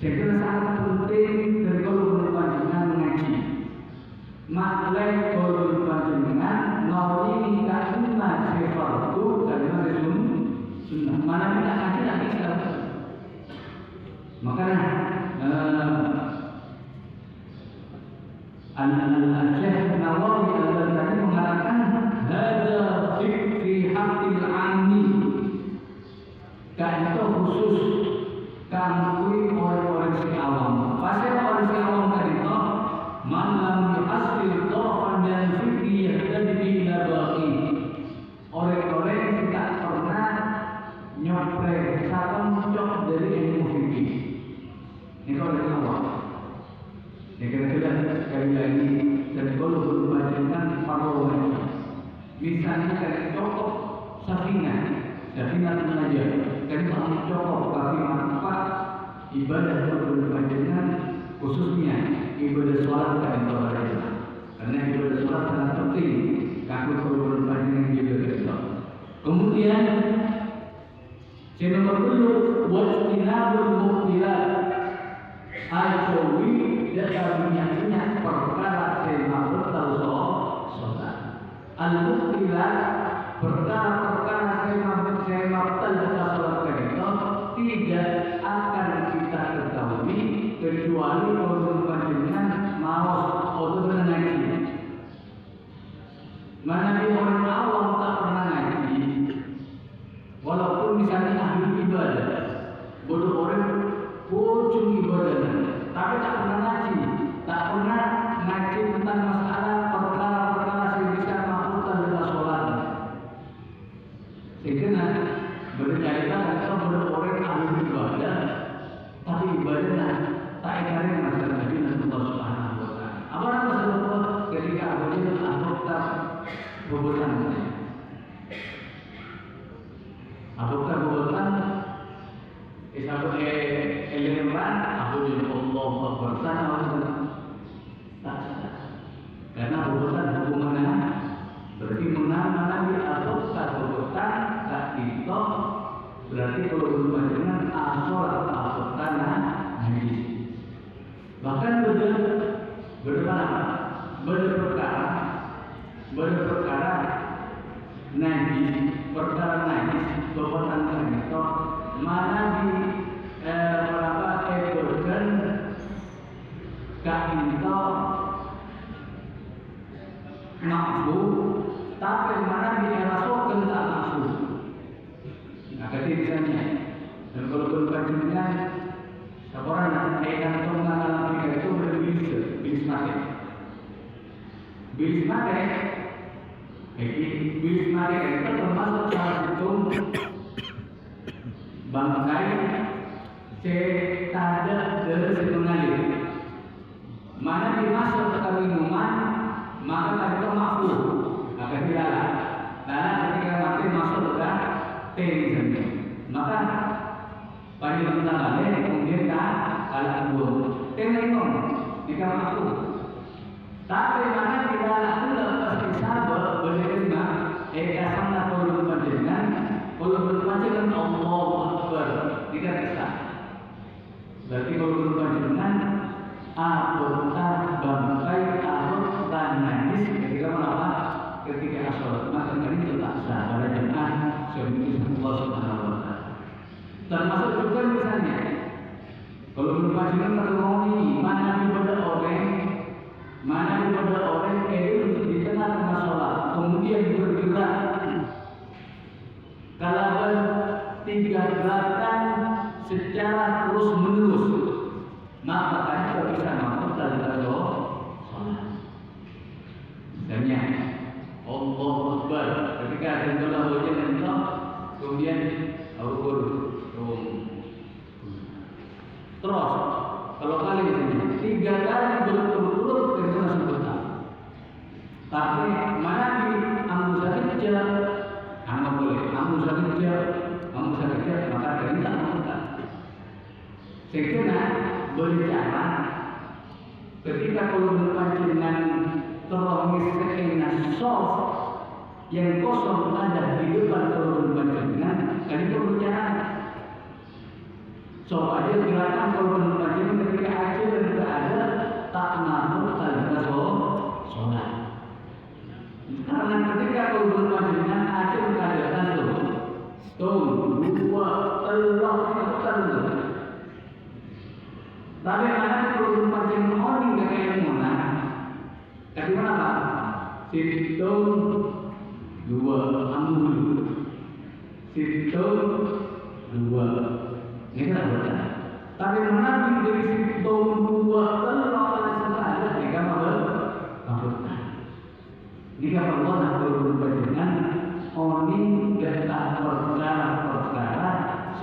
Saya kira sangat penting dari kalau panjenengan mengaji. Maklai kalau panjenengan nawi karena sefardu karena sunnah. Mana kita ngaji tak bisa. Makanya Al-Syekh Nawawi al-Ghazali mengatakan hada fikri haqqil ammi. Kan itu khusus kangkui orang-orang si awam. Pasal orang si awam tadi itu malam dihasil tofan dan fikri yahtadi ila baqi. Orang-orang yang tidak pernah nyoprek satu cocok dari ilmu fikri. Ini orang awam. Ya kira-kira sekali lagi dan kalau berbacakan parowan. Misalnya kayak cocok Safinah mengajar. Kan sangat cocok bagi manfaat ibadah berbacakan khususnya ibadah sholat dan ibadah. Karena ibadah sholat sangat penting. Kalau berbacakan juga kita. Kemudian yang nomor 2 wajtinabul muqtilat. Al-Jawi dan minyak perkara semabut tahu sholat. Al-Muqtilat perkara semabut tahu sholat itu tidak akan kita ketahui kecuali kalau panjenengan mau untuk ngaji. Mana di orang awam tak pernah ngaji, walaupun misalnya ahli ibadah, bodoh orang ujung ibadah. Tapi tak pernah ngaji tentang masalah perkara-perkara yang bisa melakukan dalam sholat. Sehingga berkaitan dengan orang ahli ibadah, tapi ibadahnya tak ingkari masalah Nabi Allah Subhanahu Wa Taala. Apa masalah ketika apabila anggota perbuatan, elemen aku jadi Allah bersama karena hubungannya berarti mengenai atau perbuatan tak itu berarti kalau berhubungan asal atau tanah hadis. Bahkan berperkara najis perbuatan itu mana di ekorkan kainto makhluk tapi mana dirasukan tak makhluk. Nah ketika dan kalau berpanjangnya seorang yang mengalami itu bilis market itu termasuk salah satu bangkai setada dari mengalir. Mana dimasuk ke minuman, maka itu makhluk akan dilarang. Karena ketika mati masuk ke teh, maka panjang tangannya kemudian kalah buah. Teh itu jika makhluk. Tapi mana dilarang lepas bisa berlima. Sama kalau berpanjangan Allah Akbar tidak bisa. Berarti kalau berpanjangan apotah bangkai apotah najis ketika melawan ketika sholat maka ini tetap sah pada jemaah sebelum Allah Subhanahu Wa Taala. Termasuk juga misalnya kalau berpanjangan terlalu mana ibadah orang itu untuk di tengah sholat kemudian bergerak. Kalau tiga gerakan secara terus menerus, maka kita bisa masuk dalam sholat. Misalnya Allah Akbar ketika ada doa wajib itu, kemudian Al-Qur terus kalau kali ini 3 kali berturut-turut kita masuk. Tapi mana di anggota kecil, anggap boleh anggota kecil, maka dari tak anggota. Sehingga berbicara ketika kalau berpanjangan terongis keenak soft yang kosong ada di depan kalau berpanjangan, kan itu berbicara. Coba aja gerakan korban panjenengan ketika Aceh dan tidak ada tak mampu tanda sholat. Karena ketika korban panjenengan Aceh keadaan tuh dua telah tertentu. Tapi mana korban panjenengan orang yang kayak mana? Kayak mana Pak? Situ dua amul, situ dua. Ini kan benar. Tapi mana dari situ dua telah saja jika maksudnya. Jika Allah nak berhubungan orang datang perkara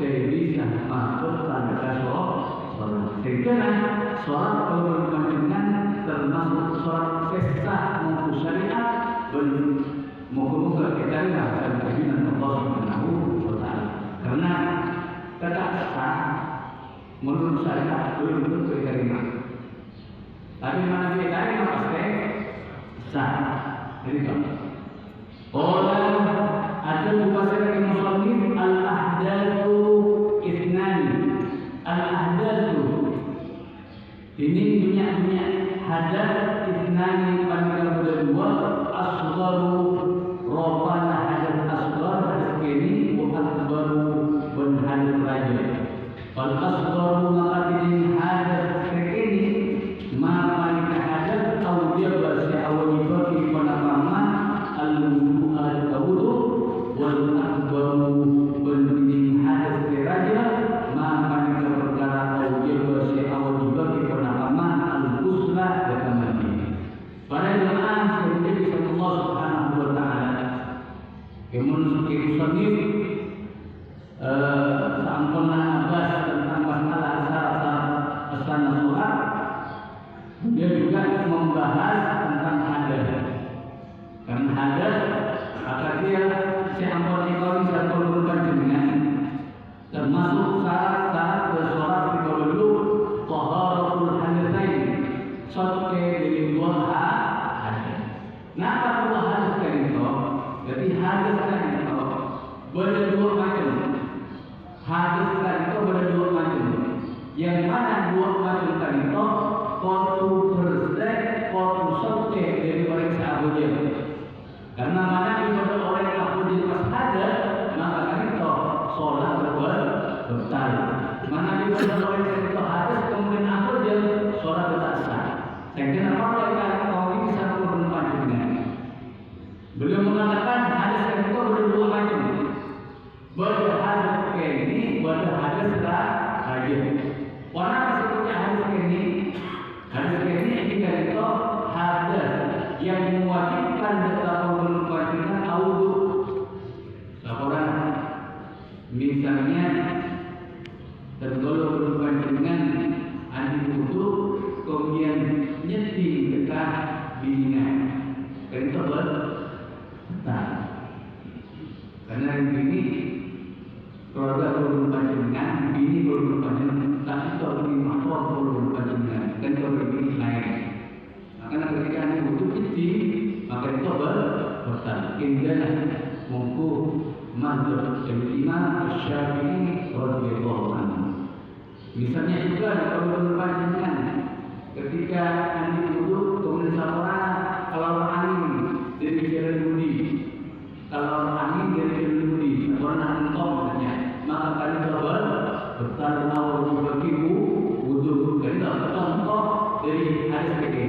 sebisa masuk tanda sholat. Sehingga sholat berhubungan termasuk sholat sesah maupun syariat moga-moga kita akan kebinan Allah Subhanahu wa Ta'ala. Karena tetap sah menurut saya belum diterima. Tapi mana diterima pasti sah. Jadi orang ada mufasir musannif al-ahdatsu ithnani. Al-ahdatsu ini punya hadas ithnani pada kedua asgharu robana hadas asghar hadas ini wa akbaru bin hadas raja. Wal asgharu maqadin hadas ini ma hadas atau dia bahasa awal ibadi panama al-wudu al-wudu wal akbaru bin hadas raja ma perkara atau dia bahasa awal ibadi panama al-ghusla dan mandi. Para jemaah sekalian Allah Subhanahu wa Ta'ala, kemudian musannif sampurna abas tentang masalah syarat asana sholat. Dia juga membahas tentang hadas. Karena hadas kata dia seampun ikon satu urutan dengan termasuk syarat-syarat bersolat di dulu taharatul hadatsain. Soke dari dua hadas. Kenapa dua hadas kan itu? Jadi hadas kan itu ada dua macam. Hadas kan itu ada dua macam. Yang mana dua macam kan itu? Kotu bersek, kotu soke dari orang sahabat. Karena mana ibadah orang sahabat pas hadas, maka kan itu sholat berbatal. Mana ibadah orang itu hadas kemudian akhir dia sholat berasal. Sehingga apa yang kau ini bisa berubah dengan beliau mengatakan hadas itu berdua macam. Berhadas ini, berhadas rajin. Warna disebutnya hadas ini. Hadas ini jika itu hadas yang mewajibkan dalam berubah dengan audu. Seorang misalnya tergolong berubah dengan anti wudu kemudian nyeting dekat bininya, itu berbatal. Karena ini keluarga berubah dengan bini berubah dengan tapi kalau di mahfud berubah dengan dan kalau ini lain. Maka ketika ini wudu nyeting maka itu berbatal. Indah mungku mazhab Imam Syafi'i radhiyallahu anhu. Misalnya juga kalau berubah dengan ketika andi wudu kemudian seorang kalau angin dari jalan budi, kalau angin dari jalan budi, seorang entong misalnya, maka kalian coba bertahan awal berkibu wudu kita contoh dari hadis ini.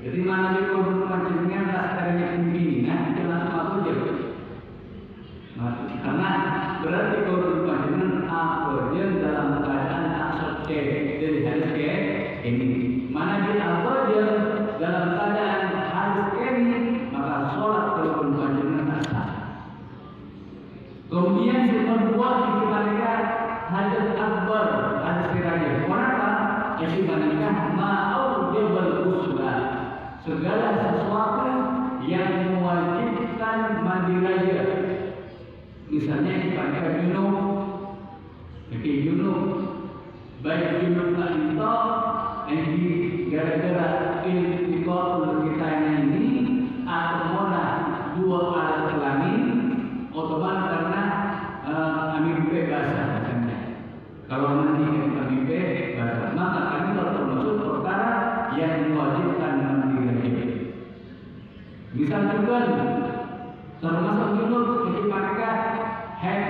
Jadi mana dia berubah dengan rasanya pimpinan jelas apa dia. Karena berarti kalau berubah dengan apa dia dalam keadaan tak sesuai dari hadis ini. Mana dia apa dia dalam keadaan hadis ini maka sholat kalau berpanjangan sah. Kemudian yang kedua dikatakan hadis akbar hadis raya. Kenapa? Jadi dikatakan ma'au dia berusulah segala sesuatu yang mewajibkan mandi raya. Misalnya dikatakan junub, baik junub itu ini gara-gara iltiqatul kita ini atau mana dua alat kelamin otomatis karena ambil bebas misalnya. Kalau nanti Bisa juga termasuk junub itu mereka head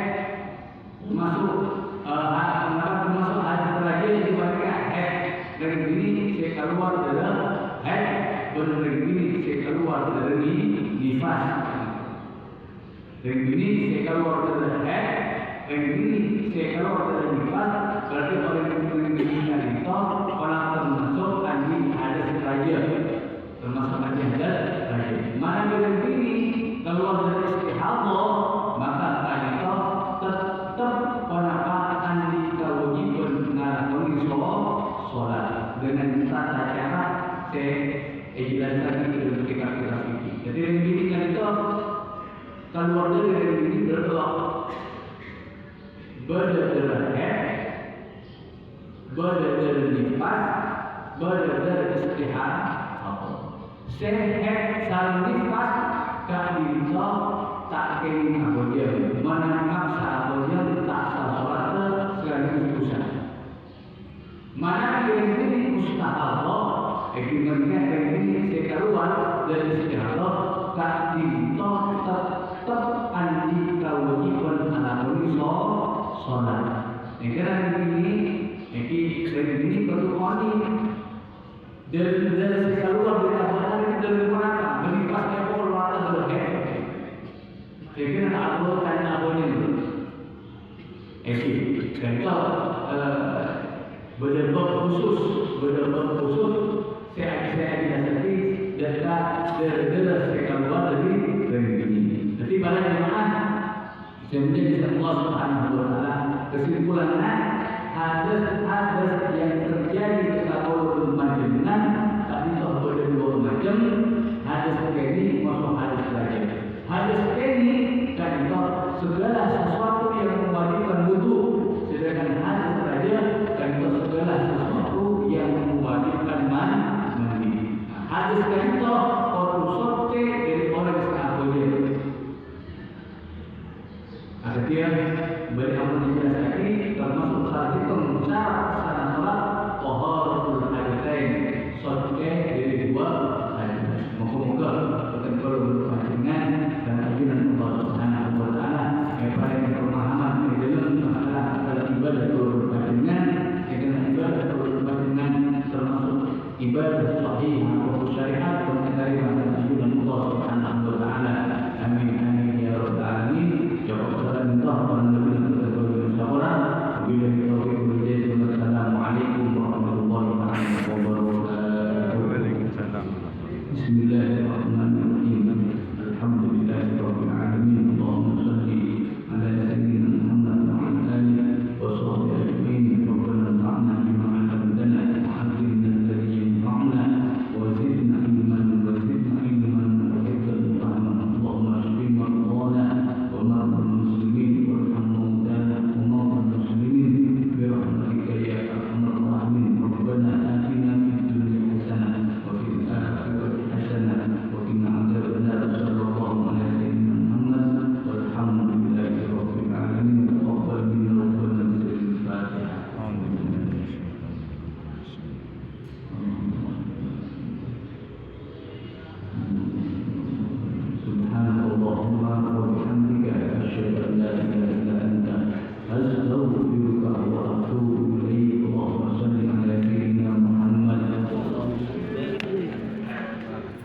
masuk termasuk hadis terakhir itu mereka head dari ini saya keluar dalam head dan dari ini saya keluar dari nifas. Dari ini saya keluar dari head, dari ini saya keluar dari nifas. Berarti orang yang beriman itu orang termasuk anjing hadis terakhir, termasuk anjing hadis terakhir. Mana dari ini keluar dari istihadah, maka tadi itu tetap penerapan di kewajiban mengalami sholat dengan tata cara saya jelaskan di dalam kitab ini. Jadi yang ini kan itu keluar dari ini berdasarkan berdasarkan nifas, berdasarkan istihadah. Sehat saling nifas kadito tak kini abodia menangkap sahabatnya tak salah sekali usaha. Mana yang ini mustahil, ekonominya yang ini saya keluar dari sejarah kadito tetap anti kewajiban mengalami sholat. Negara ini perlu oni dari saya keluar dari apa dari mana melipas ekor mata berhead. Jadi aku tanya apa ni? Contoh berdebak khusus saya didasari data saya keluar dari ini. Jadi pada jemaah sebenarnya Allah Subhanahu Wa Taala kesimpulannya hadis yang terjadi kalau macam tadi ada dua macam hadis ini masuk hadis lagi. Hadis ini kan segala sesuatu yang mewajibkan wudu, sedangkan hadis saja kan segala sesuatu yang mewajibkan mandi. Hadis kan itu sote dari orang sahabat. Artinya beri amal dijelasan termasuk saat itu syarat salat taharatul hadatsai sote dari dua hadis. Moga-moga kita perlu dengan dan ajunan Allah Subhanahu Wa Taala kepada pemahaman di dalam masalah ibadah berhubungan dengan ibadah berhubungan termasuk ibadah